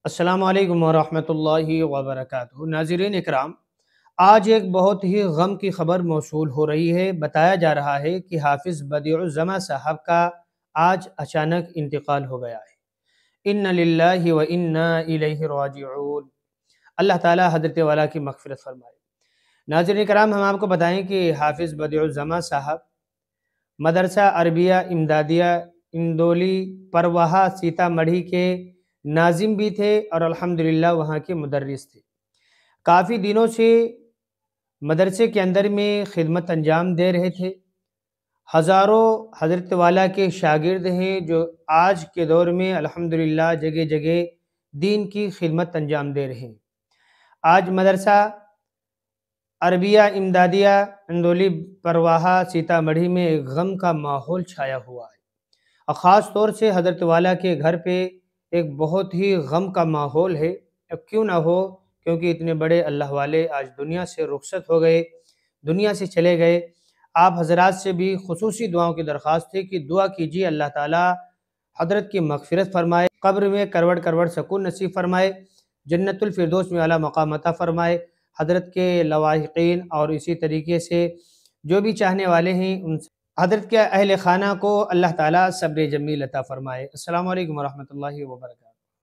السلام علیکم ورحمۃ اللہ وبرکاتہ۔ ناظرین اکرام، آج ایک بہت ہی غم کی خبر موصول ہو رہی ہے۔ بتایا جا رہا ہے کہ حافظ بدیع الزماں صاحب کا آج اچانک انتقال ہو گیا ہے۔ اِنَّ لِلَّهِ وَإِنَّا إِلَيْهِ رَاجِعُونَ۔ اللہ تعالی حضرت والا کی مغفرت فرمائے۔ ناظرین اکرام، ہم آپ کو بتائیں کہ حافظ بدیع الزماں صاحب مدرسہ عربیہ امدادیہ اندولی پرواہ سیتا مڑھی کے ناظم بھی تھے اور الحمدللہ وہاں کے مدرس تھے۔ کافی دنوں سے مدرسے کے اندر میں خدمت انجام دے رہے تھے۔ ہزاروں حضرت والا کے شاگرد ہیں جو آج کے دور میں الحمدللہ جگہ جگہ دین کی خدمت انجام دے رہے ہیں۔ آج مدرسہ عربیہ امدادیہ اندولی پرواہ سیتا مڑھی میں ایک غم کا ماحول چھایا ہوا ہے، اور خاص طور سے حضرت والا کے گھر پہ ایک بہت ہی غم کا ماحول ہے۔ کیوں نہ ہو، کیونکہ اتنے بڑے اللہ والے آج دنیا سے رخصت ہو گئے، دنیا سے چلے گئے۔ آپ حضرات سے بھی خصوصی دعاؤں کی درخواست ہے کہ دعا کیجیے اللہ تعالی حضرت کی مغفرت فرمائے، قبر میں کروڑ کروڑ سکون نصیب فرمائے، جنت الفردوس میں اعلیٰ مقام عطا فرمائے۔ حضرت کے لواحقین اور اسی طریقے سے جو بھی چاہنے والے ہیں ان حضرت کے اہل خانہ کو اللہ تعالی صبر جمیل عطا فرمائے۔ السلام علیکم ورحمۃ اللہ وبرکاتہ۔